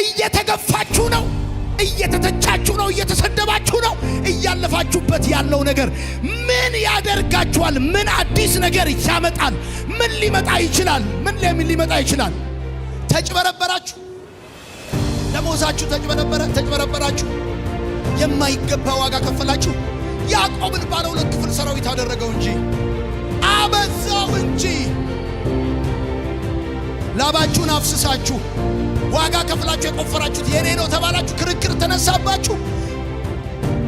እየተገፋችሁ ነው፣ እየተተቻችሁ ነው፣ እየተሰደባችሁ ነው። እያለፋችሁበት ያለው ነገር ምን ያደርጋችኋል? ምን አዲስ ነገር ያመጣል? ምን ሊመጣ ይችላል? ምን ሊመጣ ይችላል? ተጭበረበራችሁ፣ ደሞዛችሁ ተጭበረበራችሁ፣ የማይገባ ዋጋ ከፈላችሁ። ያዕቆብን ባለ 2 ክፍል ሰራዊት አደረገው እንጂ አበዛው እንጂ። ላባችሁን አፍስሳችሁ ዋጋ ከፍላችሁ የቆፈራችሁት የኔ ነው ተባላችሁ። ክርክር ተነሳባችሁ።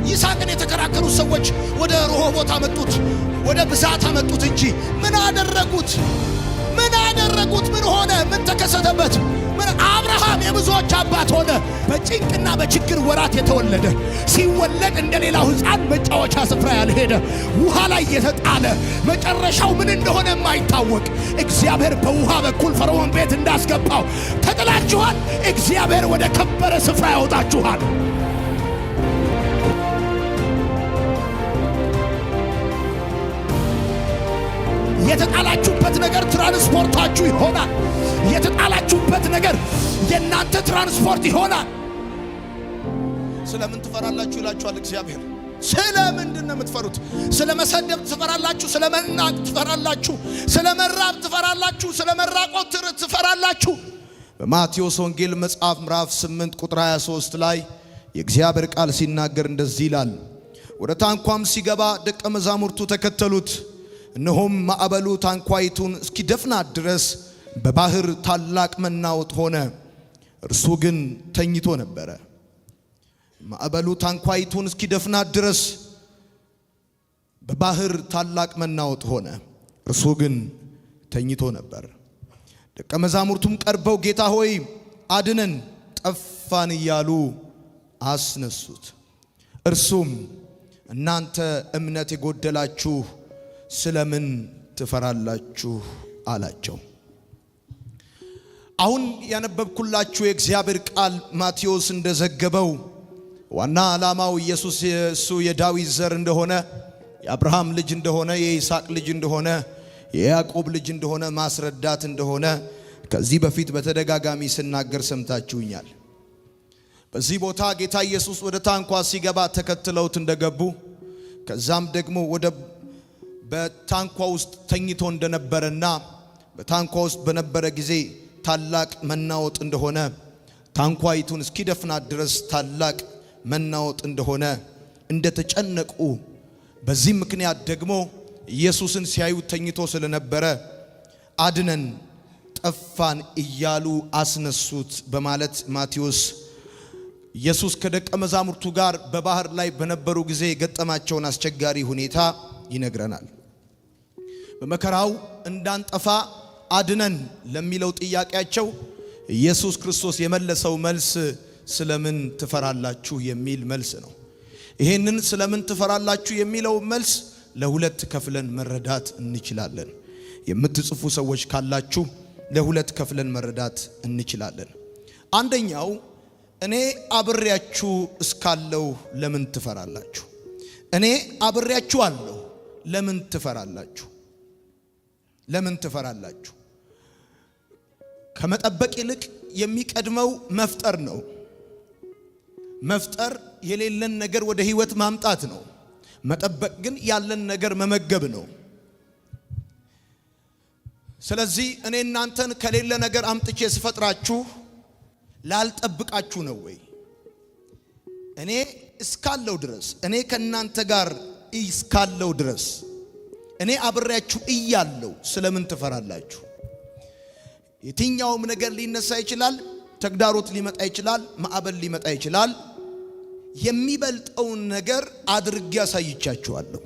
ይስሐቅን የተከራከሩ ሰዎች ወደ ርሆቦት አመጡት፣ ወደ ብዛት አመጡት እንጂ ምን አደረጉት? ምን ሆነ? ምን ተከሰተበት? ምን አብርሃም የብዙዎች አባት ሆነ። በጭንቅና በችግር ወራት የተወለደ ሲወለድ እንደሌላው ሕፃን መጫወቻ ስፍራ ያልሄደ ውሃ ላይ የተጣለ መጨረሻው ምን እንደሆነ የማይታወቅ እግዚአብሔር በውሃ በኩል ፈርዖን ቤት እንዳስገባው ተጥላችኋል። እግዚአብሔር ወደ ከበረ ስፍራ ያወጣችኋል። የተጣላችሁበት ነገር ትራንስፖርታችሁ ይሆናል። የተጣላችሁበት ነገር የናንተ ትራንስፖርት ይሆናል። ስለምን ትፈራላችሁ ይላችኋል እግዚአብሔር። ስለምንድን ነው የምትፈሩት? ስለ መሰደብ ትፈራላችሁ፣ ስለ መናቅ ትፈራላችሁ፣ ስለ መራብ ትፈራላችሁ፣ ስለ መራቆት ትፈራላችሁ። በማቴዎስ ወንጌል መጽሐፍ ምዕራፍ 8 ቁጥር 23 ላይ የእግዚአብሔር ቃል ሲናገር እንደዚህ ይላል፣ ወደ ታንኳም ሲገባ ደቀ መዛሙርቱ ተከተሉት። እነሆም ማዕበሉ ታንኳይቱን እስኪደፍናት ድረስ በባህር ታላቅ መናወጥ ሆነ፣ እርሱ ግን ተኝቶ ነበረ። ማዕበሉ ታንኳይቱን እስኪደፍናት ድረስ በባህር ታላቅ መናወጥ ሆነ፣ እርሱ ግን ተኝቶ ነበር። ደቀ መዛሙርቱም ቀርበው ጌታ ሆይ አድነን፣ ጠፋን እያሉ አስነሱት። እርሱም እናንተ እምነት የጎደላችሁ ስለምን ትፈራላችሁ አላቸው። አሁን ያነበብኩላችሁ የእግዚአብሔር ቃል ማቴዎስ እንደዘገበው ዋና ዓላማው ኢየሱስ እሱ የዳዊት ዘር እንደሆነ፣ የአብርሃም ልጅ እንደሆነ፣ የይስሐቅ ልጅ እንደሆነ፣ የያዕቆብ ልጅ እንደሆነ ማስረዳት እንደሆነ ከዚህ በፊት በተደጋጋሚ ስናገር ሰምታችሁኛል። በዚህ ቦታ ጌታ ኢየሱስ ወደ ታንኳ ሲገባ ተከትለውት እንደገቡ ከዛም ደግሞ ወደ በታንኳ ውስጥ ተኝቶ እንደነበረና በታንኳ ውስጥ በነበረ ጊዜ ታላቅ መናወጥ እንደሆነ ታንኳይቱን እስኪደፍናት ድረስ ታላቅ መናወጥ እንደሆነ እንደተጨነቁ በዚህ ምክንያት ደግሞ ኢየሱስን ሲያዩ ተኝቶ ስለነበረ አድነን ጠፋን እያሉ አስነሱት በማለት ማቴዎስ ኢየሱስ ከደቀ መዛሙርቱ ጋር በባህር ላይ በነበሩ ጊዜ የገጠማቸውን አስቸጋሪ ሁኔታ ይነግረናል። በመከራው እንዳንጠፋ አድነን ለሚለው ጥያቄያቸው ኢየሱስ ክርስቶስ የመለሰው መልስ ስለምን ትፈራላችሁ የሚል መልስ ነው። ይሄንን ስለምን ትፈራላችሁ የሚለው መልስ ለሁለት ከፍለን መረዳት እንችላለን። የምትጽፉ ሰዎች ካላችሁ ለሁለት ከፍለን መረዳት እንችላለን። አንደኛው እኔ አብሬያችሁ እስካለው ለምን ትፈራላችሁ? እኔ አብሬያችሁ አለሁ ለምን ትፈራላችሁ? ለምን ትፈራላችሁ? ከመጠበቅ ይልቅ የሚቀድመው መፍጠር ነው። መፍጠር የሌለን ነገር ወደ ህይወት ማምጣት ነው። መጠበቅ ግን ያለን ነገር መመገብ ነው። ስለዚህ እኔ እናንተን ከሌለ ነገር አምጥቼ ስፈጥራችሁ ላልጠብቃችሁ ነው ወይ? እኔ እስካለው ድረስ እኔ ከናንተ ጋር እስካለው ድረስ እኔ አብሬያችሁ እያለው ስለምን ትፈራላችሁ? የትኛውም ነገር ሊነሳ ይችላል። ተግዳሮት ሊመጣ ይችላል። ማዕበል ሊመጣ ይችላል። የሚበልጠውን ነገር አድርጌ አሳይቻችኋለሁ።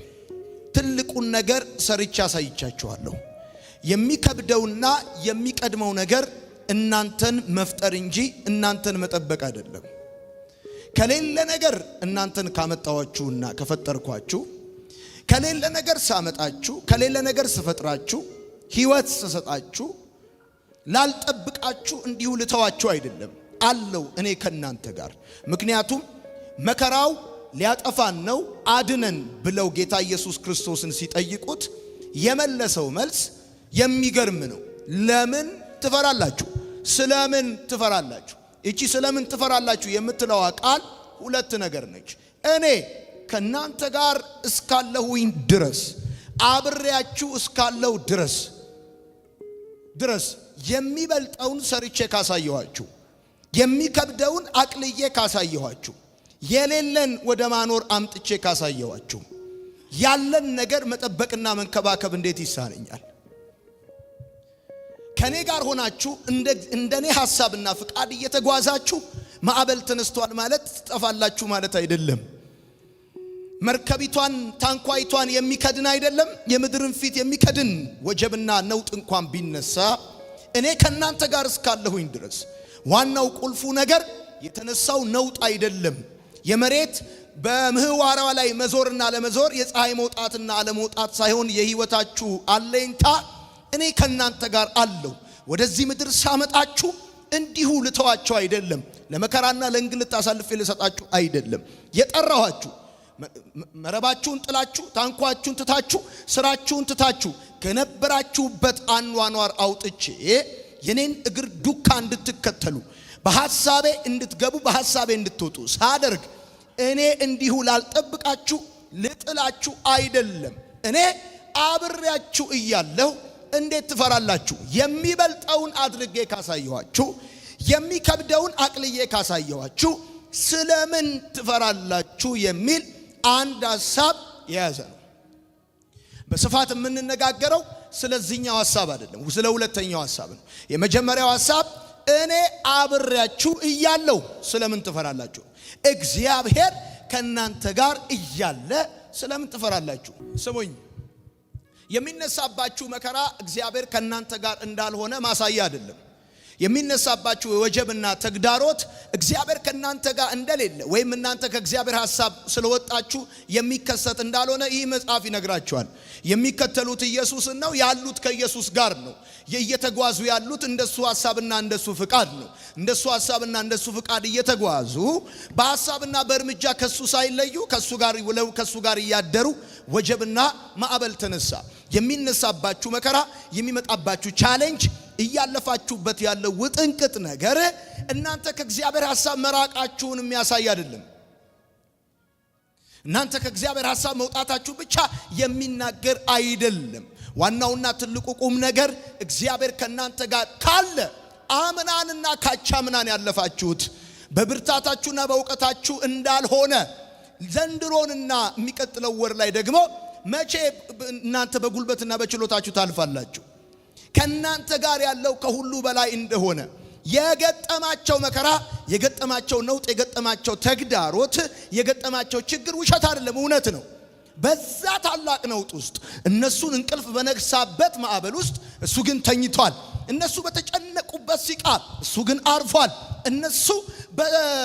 ትልቁን ነገር ሰርቻ አሳይቻችኋለሁ። የሚከብደውና የሚቀድመው ነገር እናንተን መፍጠር እንጂ እናንተን መጠበቅ አይደለም። ከሌለ ነገር እናንተን ካመጣዋችሁና ከፈጠርኳችሁ፣ ከሌለ ነገር ሳመጣችሁ፣ ከሌለ ነገር ስፈጥራችሁ፣ ህይወት ስሰጣችሁ ላልጠብቃችሁ እንዲሁ ልተዋችሁ አይደለም አለው እኔ ከናንተ ጋር። ምክንያቱም መከራው ሊያጠፋን ነው አድነን ብለው ጌታ ኢየሱስ ክርስቶስን ሲጠይቁት የመለሰው መልስ የሚገርም ነው። ለምን ትፈራላችሁ? ስለምን ትፈራላችሁ? እቺ ስለምን ትፈራላችሁ የምትለው ቃል ሁለት ነገር ነች። እኔ ከናንተ ጋር እስካለሁኝ ድረስ አብሬያችሁ እስካለሁ ድረስ የሚበልጠውን ሰርቼ ካሳየኋችሁ፣ የሚከብደውን አቅልዬ ካሳየኋችሁ፣ የሌለን ወደ ማኖር አምጥቼ ካሳየኋችሁ፣ ያለን ነገር መጠበቅና መንከባከብ እንዴት ይሳነኛል? ከኔ ጋር ሆናችሁ እንደኔ ሐሳብና ፍቃድ እየተጓዛችሁ ማዕበል ተነስቷል ማለት ትጠፋላችሁ ማለት አይደለም። መርከቢቷን ታንኳይቷን የሚከድን አይደለም። የምድርን ፊት የሚከድን ወጀብና ነውጥ እንኳን ቢነሳ እኔ ከናንተ ጋር እስካለሁኝ ድረስ ዋናው ቁልፉ ነገር የተነሳው ነውጥ አይደለም። የመሬት በምህዋሯ ላይ መዞርና ለመዞር የፀሐይ መውጣትና አለመውጣት ሳይሆን የህይወታችሁ አለኝታ እኔ ከናንተ ጋር አለሁ። ወደዚህ ምድር ሳመጣችሁ እንዲሁ ልተዋችሁ አይደለም። ለመከራና ለእንግልት አሳልፌ ልሰጣችሁ አይደለም። የጠራኋችሁ መረባችሁን ጥላችሁ ታንኳችሁን ትታችሁ ስራችሁን ትታችሁ ከነበራችሁበት አኗኗር አውጥቼ የኔን እግር ዱካ እንድትከተሉ በሐሳቤ እንድትገቡ በሐሳቤ እንድትወጡ ሳደርግ እኔ እንዲሁ ላልጠብቃችሁ ልጥላችሁ አይደለም። እኔ አብሬያችሁ እያለሁ እንዴት ትፈራላችሁ? የሚበልጠውን አድርጌ ካሳየኋችሁ፣ የሚከብደውን አቅልዬ ካሳየኋችሁ ስለምን ትፈራላችሁ የሚል አንድ ሐሳብ የያዘ ነው። በስፋት የምንነጋገረው ስለዚህኛው ሐሳብ አይደለም፣ ስለ ሁለተኛው ሐሳብ ነው። የመጀመሪያው ሐሳብ እኔ አብሬያችሁ እያለሁ ስለምን ትፈራላችሁ? እግዚአብሔር ከናንተ ጋር እያለ ስለምን ትፈራላችሁ? ስሙኝ፣ የሚነሳባችሁ መከራ እግዚአብሔር ከናንተ ጋር እንዳልሆነ ማሳያ አይደለም። የሚነሳባችሁ ወጀብና ተግዳሮት እግዚአብሔር ከናንተ ጋር እንደሌለ ወይም እናንተ ከእግዚአብሔር ሐሳብ ስለወጣችሁ የሚከሰት እንዳልሆነ ይህ መጽሐፍ ይነግራችኋል። የሚከተሉት ኢየሱስን ነው፣ ያሉት ከኢየሱስ ጋር ነው። እየተጓዙ ያሉት እንደሱ ሐሳብና እንደሱ ፍቃድ ነው። እንደሱ ሐሳብና እንደሱ ፍቃድ እየተጓዙ በሐሳብና በእርምጃ ከሱ ሳይለዩ ከሱ ጋር ውለው ከሱ ጋር እያደሩ ወጀብና ማዕበል ተነሳ። የሚነሳባችሁ መከራ፣ የሚመጣባችሁ ቻሌንጅ፣ እያለፋችሁበት ያለው ውጥንቅጥ ነገር እናንተ ከእግዚአብሔር ሐሳብ መራቃችሁን የሚያሳይ አይደለም። እናንተ ከእግዚአብሔር ሐሳብ መውጣታችሁ ብቻ የሚናገር አይደለም። ዋናውና ትልቁ ቁም ነገር እግዚአብሔር ከናንተ ጋር ካለ አምናንና ካቻምናን ያለፋችሁት በብርታታችሁና በእውቀታችሁ እንዳልሆነ ዘንድሮንና የሚቀጥለው ወር ላይ ደግሞ መቼ እናንተ በጉልበትና በችሎታችሁ ታልፋላችሁ። ከናንተ ጋር ያለው ከሁሉ በላይ እንደሆነ የገጠማቸው መከራ፣ የገጠማቸው ነውጥ፣ የገጠማቸው ተግዳሮት፣ የገጠማቸው ችግር ውሸት አይደለም፣ እውነት ነው። በዛ ታላቅ ነውጥ ውስጥ እነሱን እንቅልፍ በነግሳበት ማዕበል ውስጥ እሱ ግን ተኝቷል። እነሱ በተጨነቁበት ሲቃ እሱ ግን አርፏል። እነሱ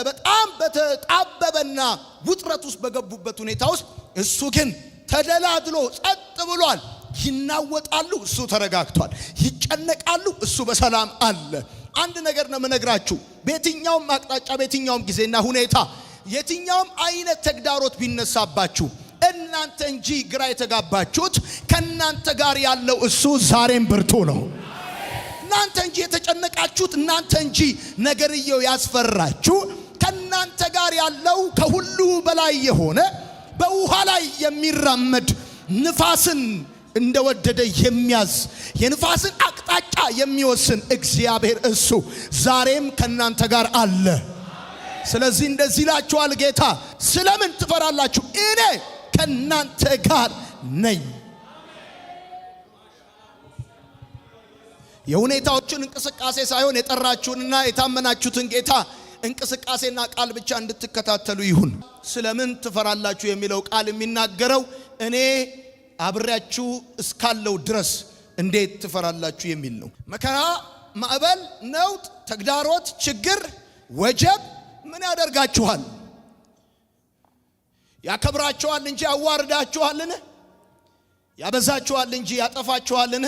በጣም በተጣበበና ውጥረት ውስጥ በገቡበት ሁኔታ ውስጥ እሱ ግን ተደላድሎ ጸጥ ብሏል። ይናወጣሉ፣ እሱ ተረጋግቷል። ይጨነቃሉ፣ እሱ በሰላም አለ። አንድ ነገር ነው የምነግራችሁ። በየትኛውም አቅጣጫ፣ በየትኛውም ጊዜና ሁኔታ የትኛውም አይነት ተግዳሮት ቢነሳባችሁ እናንተ እንጂ ግራ የተጋባችሁት ከናንተ ጋር ያለው እሱ ዛሬም ብርቱ ነው። እናንተ እንጂ የተጨነቃችሁት፣ እናንተ እንጂ ነገርየው ያስፈራችሁ፣ ከናንተ ጋር ያለው ከሁሉ በላይ የሆነ በውሃ ላይ የሚራመድ ንፋስን እንደወደደ የሚያዝ የንፋስን አቅጣጫ የሚወስን እግዚአብሔር እሱ ዛሬም ከናንተ ጋር አለ። ስለዚህ እንደዚህ ይላችኋል ጌታ፣ ስለምን ትፈራላችሁ? እኔ ከናንተ ጋር ነኝ። የሁኔታዎችን እንቅስቃሴ ሳይሆን የጠራችሁንና የታመናችሁትን ጌታ እንቅስቃሴና ቃል ብቻ እንድትከታተሉ ይሁን። ስለምን ትፈራላችሁ የሚለው ቃል የሚናገረው እኔ አብሬያችሁ እስካለው ድረስ እንዴት ትፈራላችሁ የሚል ነው። መከራ፣ ማዕበል፣ ነውጥ፣ ተግዳሮት፣ ችግር፣ ወጀብ ምን ያደርጋችኋል? ያከብራችኋል እንጂ ያዋርዳችኋልን? ያበዛችኋል እንጂ ያጠፋችኋልን?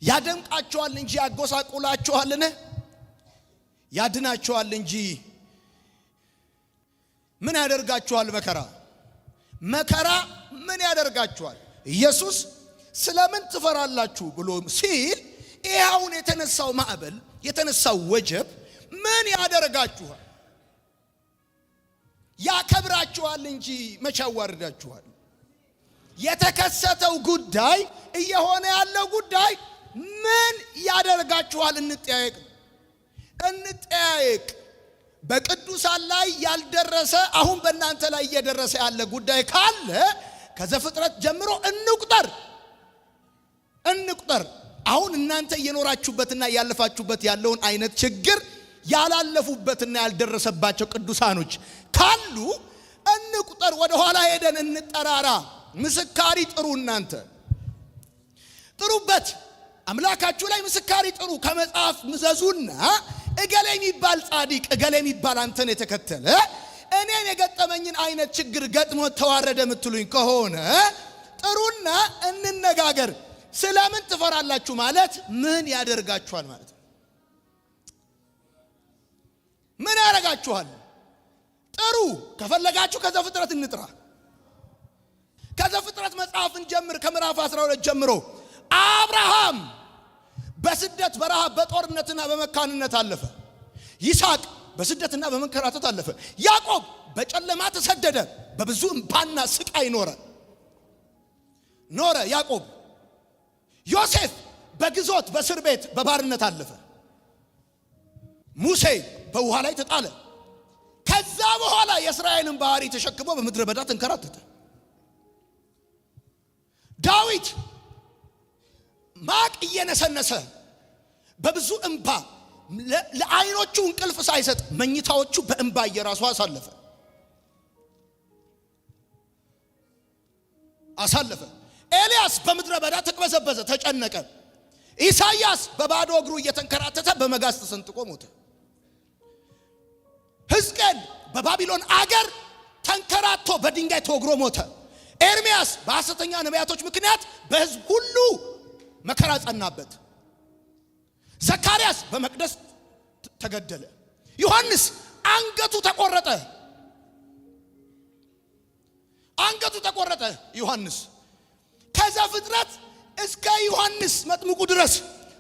ያደምቃችኋል እንጂ ያጎሳቁላችኋልን? ያድናችኋል እንጂ ምን ያደርጋችኋል? መከራ ምን ያደርጋችኋል? ኢየሱስ ስለምን ትፈራላችሁ ብሎ ሲል ይሄውን የተነሳው ማዕበል የተነሳው ወጀብ ምን ያደርጋችኋል? ያከብራችኋል እንጂ መቼ ያዋርዳችኋል? የተከሰተው ጉዳይ እየሆነ ያለው ጉዳይ ምን ያደርጋችኋል? እንጠያየቅ። በቅዱሳን ላይ ያልደረሰ አሁን በእናንተ ላይ እየደረሰ ያለ ጉዳይ ካለ ከዘፍጥረት ጀምሮ እንቁጠር። አሁን እናንተ እየኖራችሁበትና ያለፋችሁበት ያለውን አይነት ችግር ያላለፉበትና ያልደረሰባቸው ቅዱሳኖች ካሉ እንቁጠር። ወደ ኋላ ሄደን እንጠራራ። ምስካሪ ጥሩ። እናንተ ጥሩበት። አምላካችሁ ላይ ምስካሪ ጥሩ። ከመጽሐፍ ምዘዙና እገሌ የሚባል ጻድቅ እገሌ የሚባል አንተን የተከተለ እኔን የገጠመኝን አይነት ችግር ገጥሞ ተዋረደ የምትሉኝ ከሆነ ጥሩና እንነጋገር። ስለምን ትፈራላችሁ ማለት ምን ያደርጋችኋል ማለት ነው። ምን ያደርጋችኋል? ጥሩ። ከፈለጋችሁ ከዘፍጥረት እንጥራ። ከዘፍጥረት መጽሐፍን ጀምር። ከምዕራፍ 12 ጀምሮ አብርሃም በስደት በረሃብ በጦርነትና በመካንነት አለፈ። ይስሐቅ በስደትና በመንከራተት አለፈ። ያዕቆብ በጨለማ ተሰደደ፣ በብዙ እንባና ስቃይ ኖረ። ያዕቆብ ዮሴፍ በግዞት በእስር ቤት በባርነት አለፈ። ሙሴ በውሃ ላይ ተጣለ። ከዛ በኋላ የእስራኤልን ባህሪ ተሸክሞ በምድረ በዳ ተንከራተተ። ዳዊት ማቅ እየነሰነሰ በብዙ እንባ ለዓይኖቹ እንቅልፍ ሳይሰጥ መኝታዎቹ በእንባ እየራሱ አሳለፈ። ኤልያስ በምድረ በዳ ተቅበዘበዘ፣ ተጨነቀ። ኢሳይያስ በባዶ እግሩ እየተንከራተተ በመጋዝ ተሰንጥቆ ሞተ። ሕዝቅኤል በባቢሎን አገር ተንከራቶ በድንጋይ ተወግሮ ሞተ። ኤርሚያስ በሐሰተኛ ነቢያቶች ምክንያት በሕዝብ ሁሉ መከራ ጸናበት። ዘካርያስ በመቅደስ ተገደለ። ዮሐንስ አንገቱ ተቆረጠ። ዮሐንስ ከዘፍጥረት እስከ ዮሐንስ መጥምቁ ድረስ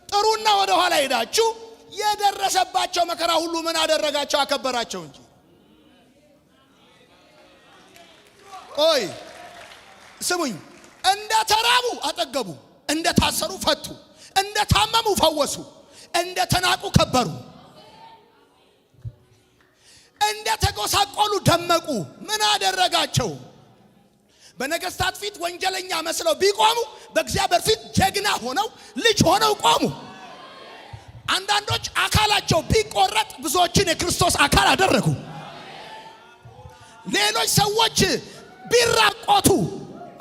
ጥሩና ወደ ኋላ ሄዳችሁ የደረሰባቸው መከራ ሁሉ ምን አደረጋቸው? አከበራቸው እንጂ። ቆይ ስሙኝ። እንደ ተራቡ አጠገቡ፣ እንደ ታሰሩ ፈቱ፣ እንደ ታመሙ ፈወሱ፣ እንደ ተናቁ ከበሩ፣ እንደ ተጎሳቆሉ ደመቁ። ምን አደረጋቸው? በነገስታት ፊት ወንጀለኛ መስለው ቢቆሙ በእግዚአብሔር ፊት ጀግና ሆነው ልጅ ሆነው ቆሙ። አንዳንዶች አካላቸው ቢቆረጥ ብዙዎችን የክርስቶስ አካል አደረጉ። ሌሎች ሰዎች ቢራቆቱ፣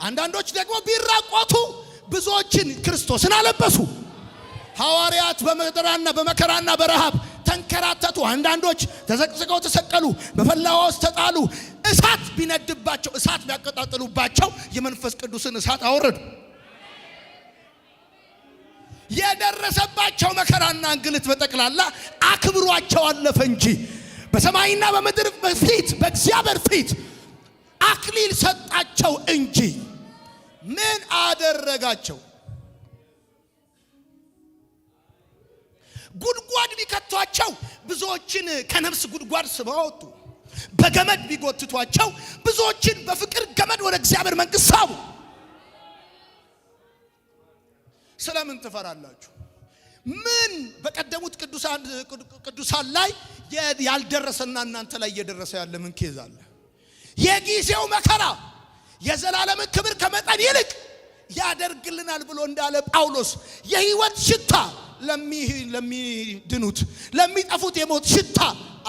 አንዳንዶች ደግሞ ቢራቆቱ ብዙዎችን ክርስቶስን አለበሱ። ሐዋርያት በመከራና በረሃብ ተንከራተቱ። አንዳንዶች ተዘቅዝቀው ተሰቀሉ፣ በፈላዋ ውስጥ ተጣሉ። እሳት ቢነድባቸው፣ እሳት ቢያቀጣጥሉባቸው የመንፈስ ቅዱስን እሳት አወረዱ። የደረሰባቸው መከራና እንግልት በጠቅላላ አክብሯቸው አለፈ እንጂ በሰማይና በምድር ፊት በእግዚአብሔር ፊት አክሊል ሰጣቸው እንጂ ምን አደረጋቸው? ጉድጓድ ቢከቷቸው ብዙዎችን ከነፍስ ጉድጓድ ስበው አወጡ። በገመድ ቢጎትቷቸው ብዙዎችን በፍቅር ገመድ ወደ እግዚአብሔር መንግሥት ሳቡ። ስለምን ትፈራላችሁ? ምን በቀደሙት ቅዱሳን ላይ ያልደረሰና እናንተ ላይ እየደረሰ ያለ ምን ኬዝ አለ? የጊዜው መከራ የዘላለምን ክብር ከመጠን ይልቅ ያደርግልናል ብሎ እንዳለ ጳውሎስ የሕይወት ሽታ ለሚድኑት ለሚጠፉት የሞት ሽታ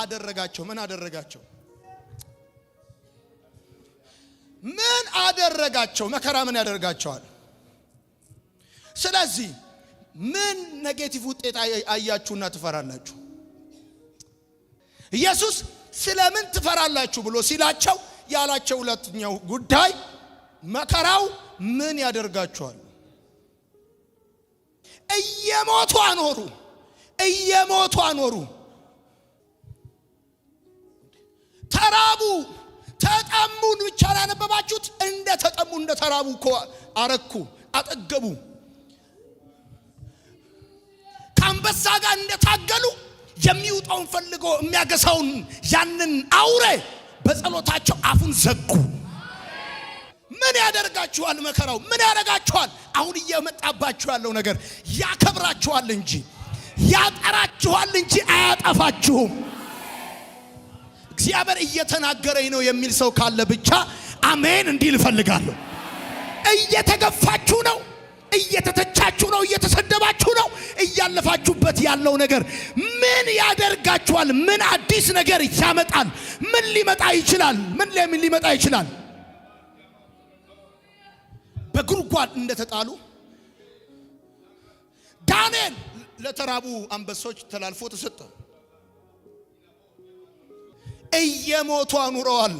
አደረጋቸው። ምን አደረጋቸው? ምን አደረጋቸው? መከራ ምን ያደርጋቸዋል? ስለዚህ ምን ኔጌቲቭ ውጤት አያችሁና ትፈራላችሁ? ኢየሱስ ስለምን ትፈራላችሁ ብሎ ሲላቸው ያላቸው ሁለተኛው ጉዳይ መከራው ምን ያደርጋቸዋል? እየሞቱ አኖሩ። ተራቡ፣ ተጠሙን ብቻ ያነበባችሁት እንደ ተጠሙ እንደ ተራቡ እኮ አረኩ፣ አጠገቡ። ከአንበሳ ጋር እንደታገሉ የሚውጣውን ፈልጎ የሚያገሳውን ያንን አውሬ በጸሎታቸው አፉን ዘጉ። ምን ያደርጋችኋል? መከራው ምን ያደርጋችኋል? አሁን እየመጣባችሁ ያለው ነገር ያከብራችኋል እንጂ ያጠራችኋል እንጂ አያጠፋችሁም። እግዚአብሔር እየተናገረኝ ነው የሚል ሰው ካለ ብቻ አሜን እንዲል እፈልጋለሁ። እየተገፋችሁ ነው፣ እየተተቻችሁ ነው፣ እየተሰደባችሁ ነው። እያለፋችሁበት ያለው ነገር ምን ያደርጋችኋል? ምን አዲስ ነገር ያመጣል? ምን ሊመጣ ይችላል? ምን ሊመጣ ይችላል? በጉድጓድ እንደተጣሉ ዳንኤል ለተራቡ አንበሶች ተላልፎ ተሰጠ። እየሞቱ አኑረዋል።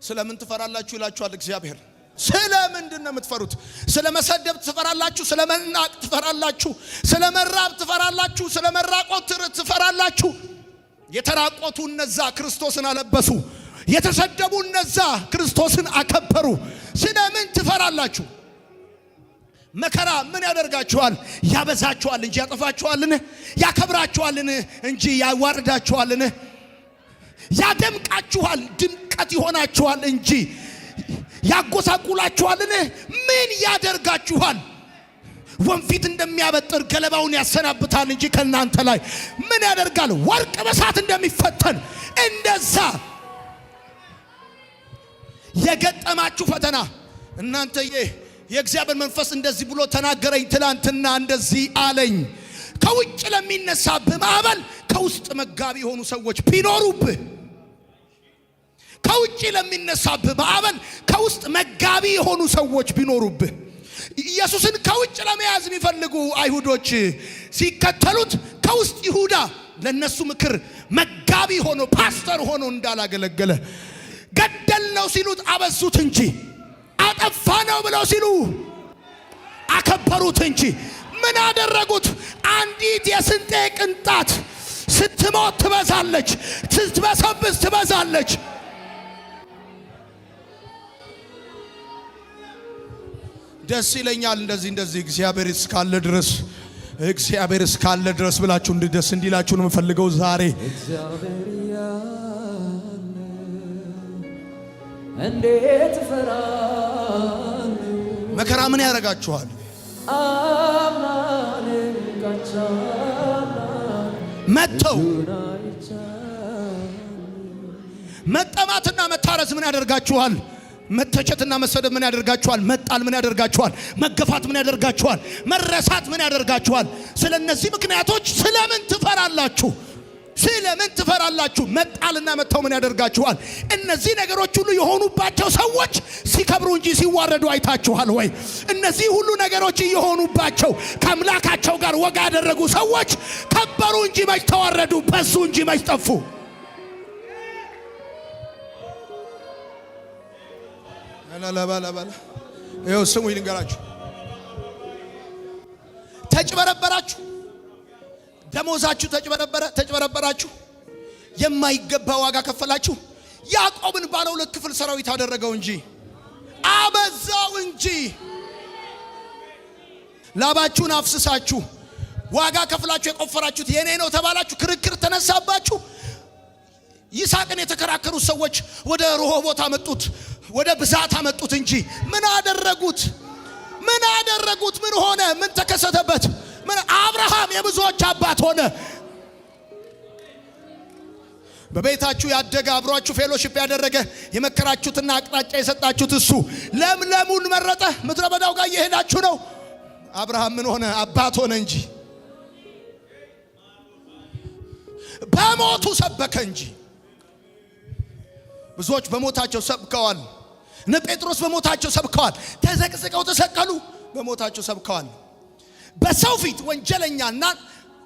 ስለምን ትፈራላችሁ ይላችኋል እግዚአብሔር። ስለምንድን ነው የምትፈሩት? ስለመሰደብ ትፈራላችሁ? ስለመናቅ ትፈራላችሁ? ስለመራብ ትፈራላችሁ? ስለመራቆት ትፈራላችሁ? የተራቆቱ እነዛ ክርስቶስን አለበሱ፣ የተሰደቡ እነዛ ክርስቶስን አከበሩ። ስለምን ትፈራላችሁ? መከራ ምን ያደርጋችኋል? ያበዛችኋል እንጂ ያጠፋችኋልን? ያከብራችኋልን እንጂ ያዋርዳችኋልን? ያደምቃችኋል፣ ድምቀት ይሆናችኋል እንጂ ያጎሳቁላችኋልን? ምን ያደርጋችኋል? ወንፊት እንደሚያበጥር ገለባውን ያሰናብታል እንጂ ከናንተ ላይ ምን ያደርጋል? ወርቅ በሳት እንደሚፈተን እንደዛ የገጠማችሁ ፈተና እናንተ የእግዚአብሔር መንፈስ እንደዚህ ብሎ ተናገረኝ ትላንትና እንደዚህ አለኝ። ከውጭ ለሚነሳብህ ማዕበል ከውስጥ መጋቢ የሆኑ ሰዎች ቢኖሩብህ፣ ከውጭ ለሚነሳብህ ማዕበል ከውስጥ መጋቢ የሆኑ ሰዎች ቢኖሩብህ። ኢየሱስን ከውጭ ለመያዝ የሚፈልጉ አይሁዶች ሲከተሉት ከውስጥ ይሁዳ ለነሱ ምክር መጋቢ ሆኖ ፓስተር ሆኖ እንዳላገለገለ፣ ገደል ነው ሲሉት አበዙት እንጂ አጠፋ ነው ብለው ሲሉ አከበሩት እንጂ ምን አደረጉት? አንዲት የስንዴ ቅንጣት ስትሞት ትበዛለች፣ ስትበሰብስ ትበዛለች። ደስ ይለኛል እንደዚህ እግዚአብሔር እስካለ ድረስ ብላችሁ ደስ እንዲላችሁ ነው የምፈልገው ዛሬ። እንዴት ፈራን መከራ ምን ያደርጋችኋል? መተው መጠማትና መታረስ ምን ያደርጋችኋል? መተቸትና መሰደብ ምን ያደርጋችኋል? መጣል ምን ያደርጋችኋል? መገፋት ምን ያደርጋችኋል? መረሳት ምን ያደርጋችኋል? ስለነዚህ ምክንያቶች ስለምን ትፈራላችሁ? ስለምን ትፈራላችሁ? መጣልና መተው ምን ያደርጋችኋል? እነዚህ ነገሮች ሁሉ የሆኑባቸው ሰዎች ሲከብሩ እንጂ ሲዋረዱ አይታችኋል ወይ? እነዚህ ሁሉ ነገሮች የሆኑባቸው ከአምላካቸው ጋር ወግ ያደረጉ ሰዎች ከበሩ እንጂ መች ተዋረዱ? በዙ እንጂ መች ጠፉ? ይኸው ስሙ ይልንገራችሁ። ተጭበረበራችሁ፣ ደሞዛችሁ ተጭበረበራችሁ፣ የማይገባ ዋጋ ከፈላችሁ። ያዕቆብን ባለ 2 ክፍል ሰራዊት አደረገው እንጂ አበዛው እንጂ። ላባችሁን አፍስሳችሁ ዋጋ ከፍላችሁ የቆፈራችሁት የኔ ነው ተባላችሁ። ክርክር ተነሳባችሁ። ይስሐቅን የተከራከሩ ሰዎች ወደ ሮሆቦት አመጡት፣ ወደ ብዛት አመጡት እንጂ ምን አደረጉት? ምን ሆነ? ምን ተከሰተበት? አብርሃም የብዙዎች አባት ሆነ። በቤታችሁ ያደገ አብሯችሁ ፌሎሺፕ ያደረገ የመከራችሁትና አቅጣጫ የሰጣችሁት እሱ ለምለሙን መረጠ። ምድረ በዳው ጋር እየሄዳችሁ ነው። አብርሃም ምን ሆነ? አባት ሆነ እንጂ በሞቱ ሰበከ እንጂ። ብዙዎች በሞታቸው ሰብከዋል። እነ ጴጥሮስ በሞታቸው ሰብከዋል። ተዘቅዝቀው ተሰቀሉ፣ በሞታቸው ሰብከዋል። በሰው ፊት ወንጀለኛና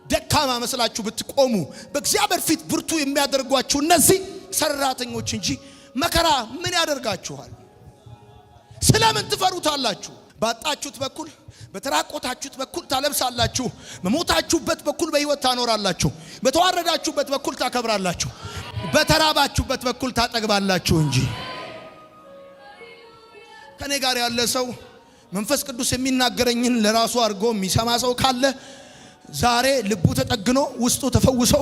ደካማ መስላችሁ ብትቆሙ በእግዚአብሔር ፊት ብርቱ የሚያደርጓችሁ እነዚህ ሰራተኞች እንጂ መከራ ምን ያደርጋችኋል? ስለምን ትፈሩታላችሁ? ባጣችሁት በኩል በተራቆታችሁት በኩል ታለብሳላችሁ፣ በሞታችሁበት በኩል በሕይወት ታኖራላችሁ፣ በተዋረዳችሁበት በኩል ታከብራላችሁ፣ በተራባችሁበት በኩል ታጠግባላችሁ እንጂ። ከኔ ጋር ያለ ሰው መንፈስ ቅዱስ የሚናገረኝን ለራሱ አድርጎ የሚሰማ ሰው ካለ ዛሬ ልቡ ተጠግኖ ውስጡ ተፈውሶ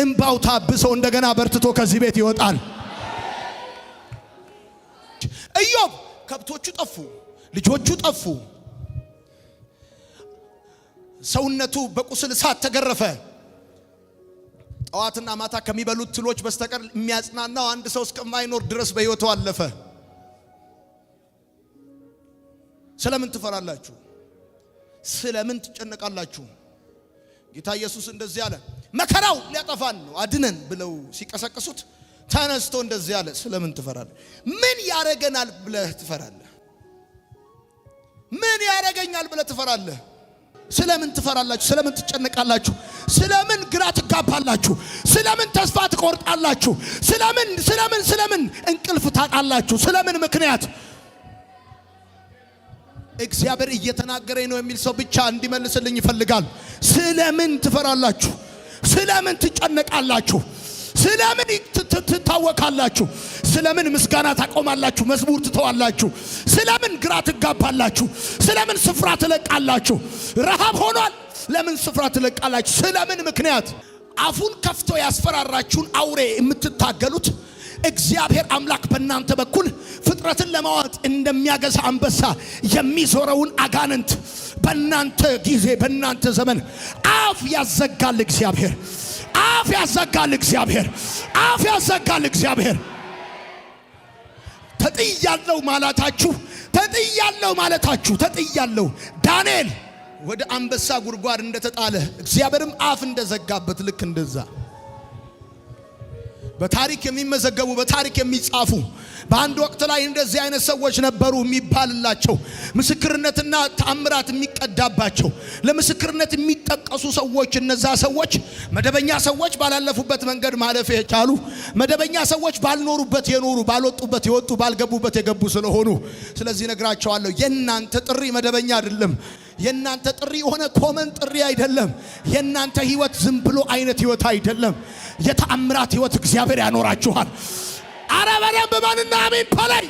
እንባው ታብሶ እንደገና በርትቶ ከዚህ ቤት ይወጣል። ኢዮብ ከብቶቹ ጠፉ፣ ልጆቹ ጠፉ፣ ሰውነቱ በቁስል እሳት ተገረፈ። ጠዋትና ማታ ከሚበሉት ትሎች በስተቀር የሚያጽናናው አንድ ሰው እስከማይኖር ድረስ በሕይወቱ አለፈ። ስለምን ትፈራላችሁ? ስለምን ትጨነቃላችሁ? ጌታ ኢየሱስ እንደዚህ አለ። መከራው ሊያጠፋን ነው አድነን ብለው ሲቀሰቅሱት ተነስቶ እንደዚህ አለ። ስለምን ትፈራለህ? ምን ያረገናል ብለህ ትፈራለህ? ምን ያረገኛል ብለህ ትፈራለህ? ስለምን ትፈራላችሁ? ስለምን ትጨነቃላችሁ? ስለምን ግራ ትጋባላችሁ? ስለምን ተስፋ ትቆርጣላችሁ? ስለምን እንቅልፍ ታጣላችሁ? ስለምን ምክንያት? እግዚአብሔር እየተናገረኝ ነው የሚል ሰው ብቻ እንዲመልስልኝ ይፈልጋል። ስለምን ትፈራላችሁ? ስለምን ትጨነቃላችሁ? ስለምን ትታወካላችሁ? ስለምን ምስጋና ታቆማላችሁ? መዝሙር ትተዋላችሁ? ስለምን ግራ ትጋባላችሁ? ስለምን ስፍራ ትለቃላችሁ? ረሃብ ሆኗል፣ ለምን ስፍራ ትለቃላችሁ? ስለምን ምክንያት? አፉን ከፍቶ ያስፈራራችሁን አውሬ የምትታገሉት እግዚአብሔር አምላክ በእናንተ በኩል ፍጥረትን ለማዋጥ እንደሚያገሳ አንበሳ የሚዞረውን አጋንንት በእናንተ ጊዜ በእናንተ ዘመን አፍ ያዘጋል እግዚአብሔር። አፍ ያዘጋል እግዚአብሔር። አፍ ያዘጋል እግዚአብሔር። ተጥያለሁ ማለታችሁ ዳንኤል ወደ አንበሳ ጉድጓድ እንደተጣለ እግዚአብሔርም አፍ እንደዘጋበት ልክ እንደዛ በታሪክ የሚመዘገቡ በታሪክ የሚጻፉ በአንድ ወቅት ላይ እንደዚህ አይነት ሰዎች ነበሩ የሚባልላቸው ምስክርነትና ተአምራት የሚቀዳባቸው ለምስክርነት የሚጠቀሱ ሰዎች። እነዛ ሰዎች መደበኛ ሰዎች ባላለፉበት መንገድ ማለፍ የቻሉ መደበኛ ሰዎች ባልኖሩበት የኖሩ ባልወጡበት የወጡ ባልገቡበት የገቡ ስለሆኑ ስለዚህ ነግራቸዋለሁ። የናንተ ጥሪ መደበኛ አይደለም። የናንተ ጥሪ የሆነ ኮመን ጥሪ አይደለም። የናንተ ህይወት ዝም ብሎ አይነት ህይወት አይደለም። የተአምራት ህይወት እግዚአብሔር ያኖራችኋል። አረበረም በማንና አሜን በላይ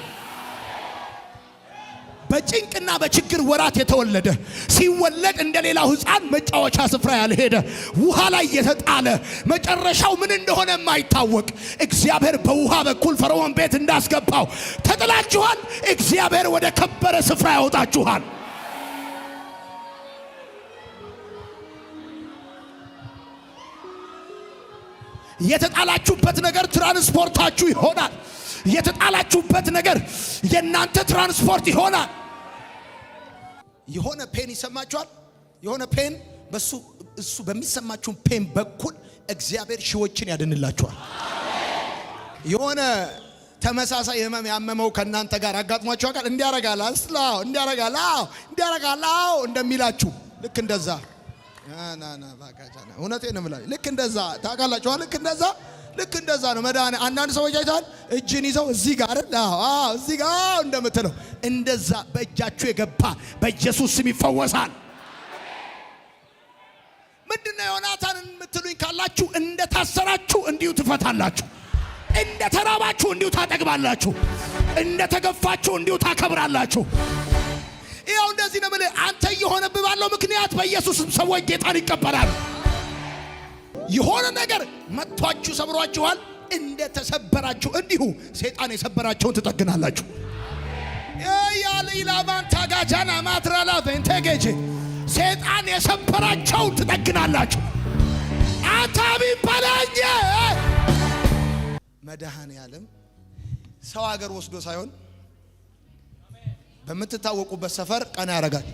በጭንቅና በችግር ወራት የተወለደ ሲወለድ እንደሌላው ህፃን መጫወቻ ስፍራ ያልሄደ ውሃ ላይ የተጣለ መጨረሻው ምን እንደሆነ የማይታወቅ እግዚአብሔር በውሃ በኩል ፈርዖን ቤት እንዳስገባው ተጥላችኋል። እግዚአብሔር ወደ ከበረ ስፍራ ያወጣችኋል። የተጣላችሁበት ነገር ትራንስፖርታችሁ ይሆናል። የተጣላችሁበት ነገር የናንተ ትራንስፖርት ይሆናል። የሆነ ፔን ይሰማችኋል። የሆነ ፔን እሱ በሚሰማችሁ ፔን በኩል እግዚአብሔር ሺዎችን ያድንላችኋል። የሆነ ተመሳሳይ ህመም ያመመው ከናንተ ጋር አጋጥሟችሁ አቃል እንዲያረጋል አስላው እንዲያረጋል እንደሚላችሁ ልክ እንደዛ ባካቻና እውነቴን ነው የምላችሁ። ልክ እንደዛ ታውቃላችሁ። ልክ እንደዛ ነው መዳን። አንዳንድ ሰዎች አይታል እጅን ይዘው እዚህ ጋር እዚህ ጋር እንደምትለው እንደዛ በእጃችሁ የገባ በኢየሱስ ስም ይፈወሳል። ምንድነው ዮናታን የምትሉኝ ካላችሁ እንደ ታሰራችሁ እንዲሁ ትፈታላችሁ። እንደ ተራባችሁ እንዲሁ ታጠግባላችሁ። እንደ ተገፋችሁ እንዲሁ ታከብራላችሁ። ይኸው እንደዚህ ነው ማለት አንተ የሆነብህ ባለው ምክንያት በኢየሱስም ሰዎች ጌታን ይቀበላሉ። የሆነ ነገር መጥቷችሁ ሰብሯችኋል። እንደ ተሰበራችሁ እንዲሁ ሰይጣን የሰበራቸውን ትጠግናላችሁ። ያለ ኢላማን ታጋጃና ማትራላ ቬንቴጌጄ ሰይጣን የሰበራቸውን ትጠግናላችሁ። አታቢ ባላኝ መድኃኔዓለም ሰው ሀገር ወስዶ ሳይሆን በምትታወቁበት ሰፈር ቀና ያረጋል።